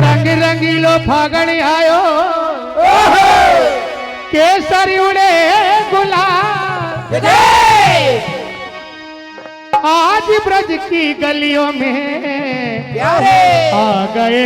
रंग रंगीलो फागण आयो केसरी उड़े गुलाल आज ब्रज की गलियों में प्यारे आ गए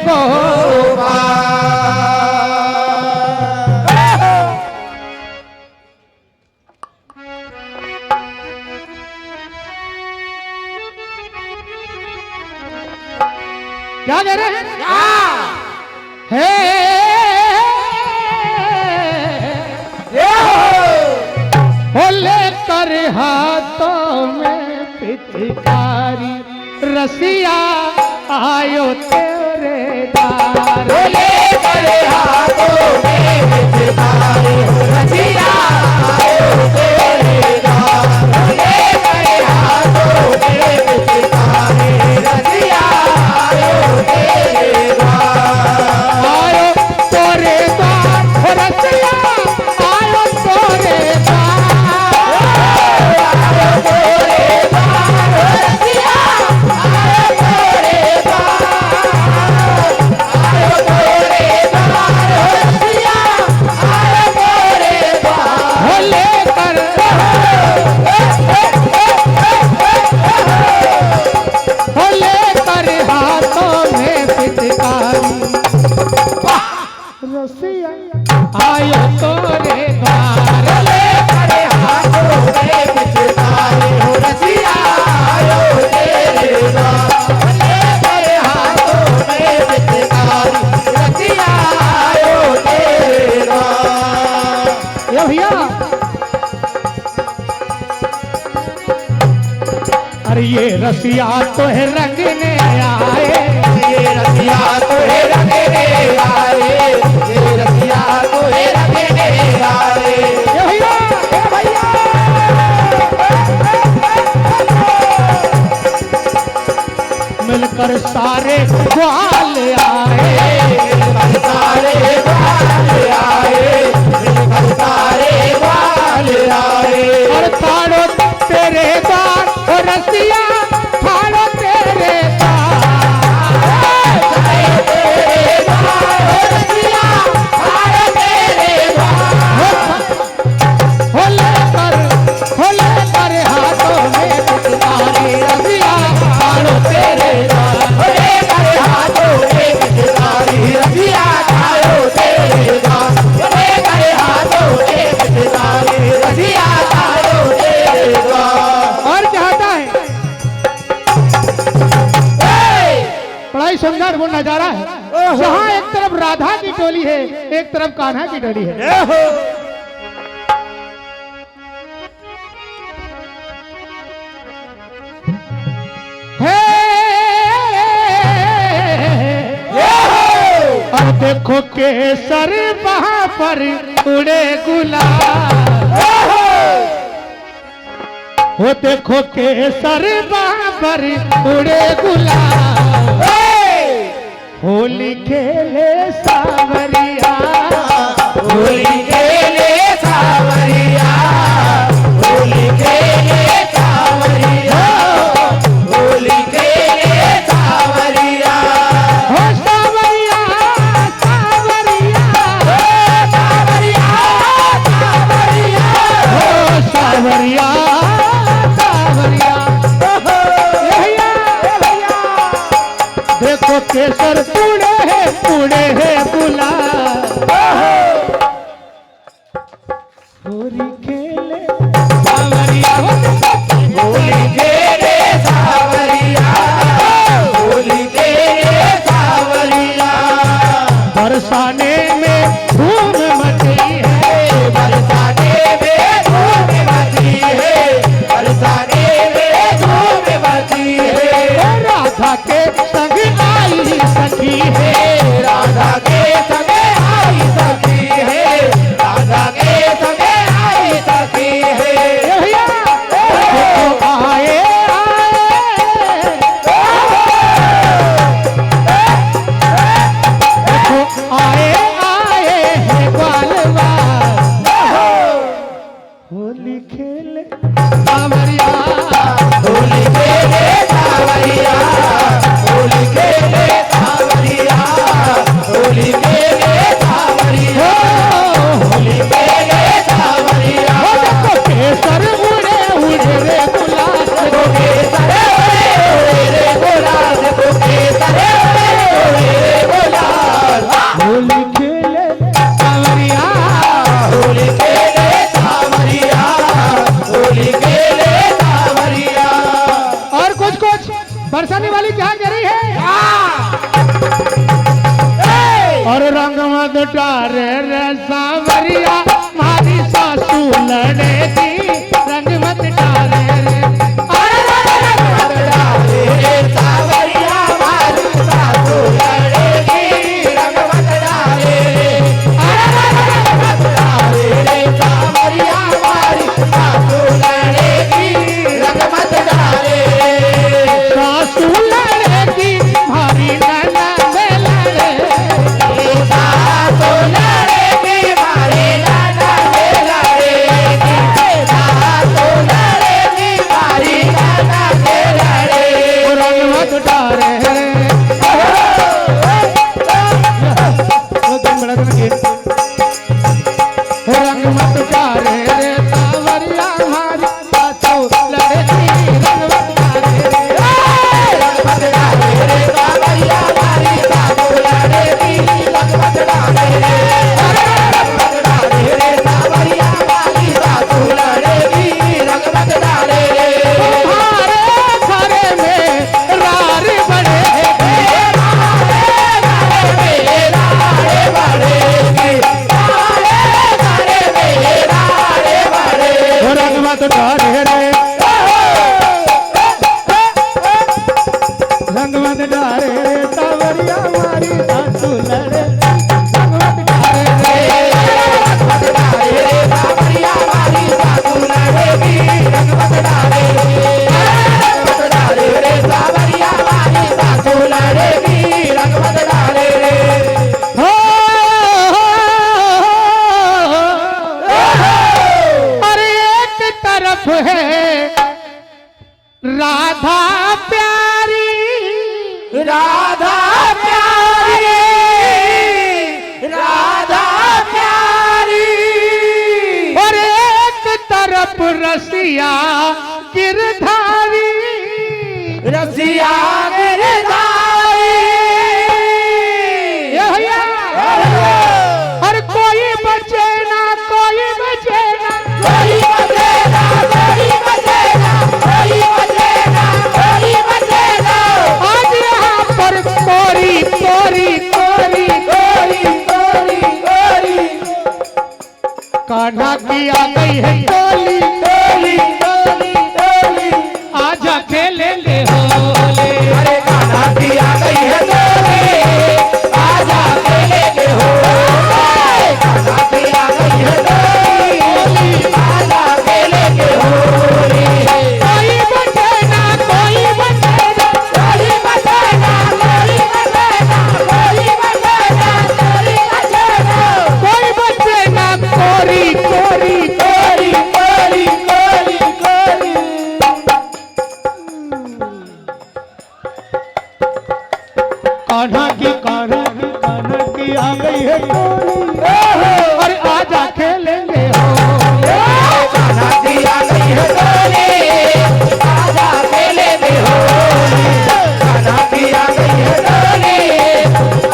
गोपाल। क्या कह रहे हैं? हे लेकर हाथों में पिचकारी रसिया आयो तेरे द्वार। लेकर हाथों में पिचकारी रसिया आयो तेरे द्वार। लेकर हाथों में पिचकारी रसिया आयो तेरे द्वार। आयो तेरे द्वार रसिया आयो तेरे रसिया आयो तोरे द्वार। लेकर हाथों में पिचकारी रसिया आयो तेरे द्वार। लेकर हाथों में पिचकारी रसिया आयो तेरे द्वार। ये भैया अरे ये रसिया तो है रंगने आए। ये रसिया तो है रंगने आए। ये रसिया तो है रंगने आए। ये भैया मिलकर सारे ग्वाल आए। मिलकर सारे ग्वाल आए। मिलकर सारे ग्वाल आए। और ताड़ो तेरे द्वार और रसिया ताड़ो तेरे द्वार। हो लेकर हाथों में पिचकारी रसिया ताड़ो तेरे द्वार। लेकर हाथों में पिचकारी रसिया आयो तेरे द्वार। लेकर हाथों में पिचकारी रसिया आयो तेरे द्वार। और चाहता है बड़ा ही सुंदर वो नजारा है जहाँ एक तरफ राधा की टोली है एक तरफ कान्हा की टोली है। अब देखो केसर वहां पर उड़े गुलाल। वो देखो केसर वहां पर उड़े गुलाल। होली खेले सावरिया होली खेले सावरिया। होली खेले सावरिया। होली खेले सावरिया। हो सावरिया सावरिया सावरिया सावरिया। हो सावरिया सावरिया। देखो केसर पुणे है गुलाल। होली खेले सावरिया होली खेले सावरिया। होली खेले सावरिया। बरसाने में धूम मची है। बरसाने में धूम मची है। बरसाने में धूम मची है। राधा के संग आई सखी है। राधा के संग आई सखी है। राधा के संग आई सखी है। देखो आए देखो आए है ग्वालवा। होली खेले सावरिया होली खेले सावरिया। होली खेले क्या करी है और रंग मत डारे रे सावरिया मारी सासू लड़ेगी रंग मत डारे रे अरे रंग मत डाले रे सावरिया मारी सासू लड़ेगी रंग मत डाले रे अरे रंग मत डाले रे सावरिया मारी सासू लड़ेगी रंग मत डाले रे सासू लड़ेगी भारी नाना से लड़े सासू लड़ेगी मारी नाना से लड़ेगी सासू लड़ेगी मारी नाना से लड़ेगी रंग मत डारे रे रंग मत डारे रे सावरिया मारी सासू लड़ेगी रंग मत डारे रे रंग मत डाले रे सावरिया मारी सासू लड़ेगी रंग मत डाले रे रंग मत डाले रे सावरिया मारी सासू लड़ेगी रंग मत डाले रे तुम्हारे घरे में रार बड़े रंग मत डारे रे रंग मत डारे रे सावरिया मारी सासू लड़े रंग मत डारे रे रंग मत डाले रे सावरिया मारी सासू लड़ेगी रंग मत डाले रे रंग मत डाले रे सावरिया मारी सासू लड़ेगी रंग मत डाले रे हो अरे एक तरफ है राधा प्यारी राधा प्यारी राधा प्यारी और एक तरफ रसिया गिरधारी रसिया गिरधारी ये भैया और कोई बचे ना कोई बचे ना कोई बचेगा कोई बचेगा कोई बचेगा कोई बचेगा आज यहाँ पर कोरी कोरी कोरी गोरी गोरी गोरी कान्हा की आ गई है टोली गोली गोली गोली आजा खेलेंगे होले अरे कान्हा की आ गई है गोली आजा खेलेंगे होली कान्हा की आ गई है गोली आजा खेलेंगे होली कोई बचे ना कोई बचे ना गोली बचेगा गोली बचेगा गोली बचेगा गोली बचेगा कोई बचे ना कोरी कोरी गोली गोली गोली गोली कान्हा की आ गई है टोली और आजा खेलेंगे होले कान्हा की आ गई है गोली आजा खेलेंगे होली कान्हा की आ गई है गोली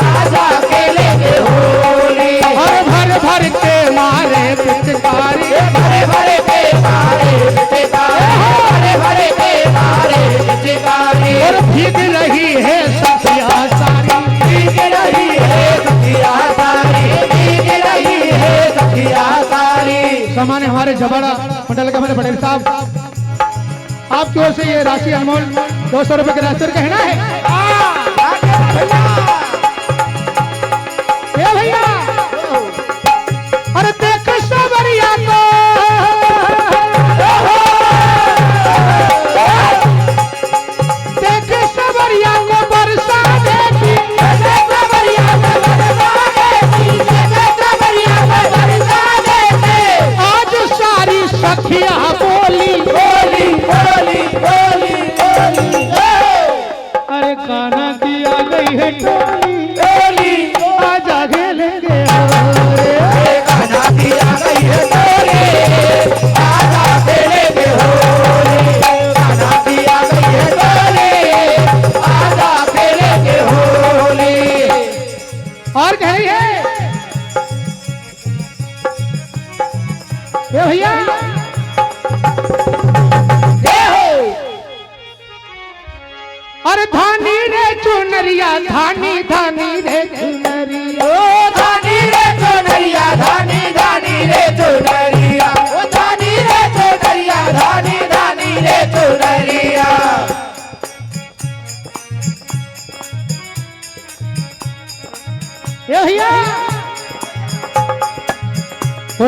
आजा खेलेंगे होली और भर भर के मारे पिचकारी भरे भरे के मारे पिचकारी भरे भरे के मारे पिचकारी और भीग रही है सखिया सारी भीग रही है सखिया सारी भीग रही है सखिया सारी सामान्य हमारे जबड़ा मंडल के हमारे पटेल साहब आपकी ओर से ये राशि अनमोल 200 रुपए के राशि कहना है ये भैया अरे देख सबरिया को देख सबरिया को बरसा देती आज सारी सखिया बोली गोली गोली गोली गोली अरे कान्हा की आ गई है टोली गोली आजा खेलेंगे होले कान्हा की आ गई है गोली आजा खेलेंगे होली कान्हा की आ गई है गोली आजा खेलेंगे होली और कह रही है ये भैया जय हो अरे धानी रे चुनरिया धानी धानी रे चुनरिया ओ धानी रे चुनरिया धानी धानी रे चुनरिया ओ धानी रे चुनरिया धानी धानी रे चुनरिया ए भैया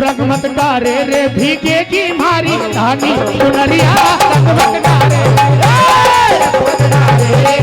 रंग मत डारे रे भीगे की मारी धानी चुनरिया रंग मत डारे रंग मत डारे रे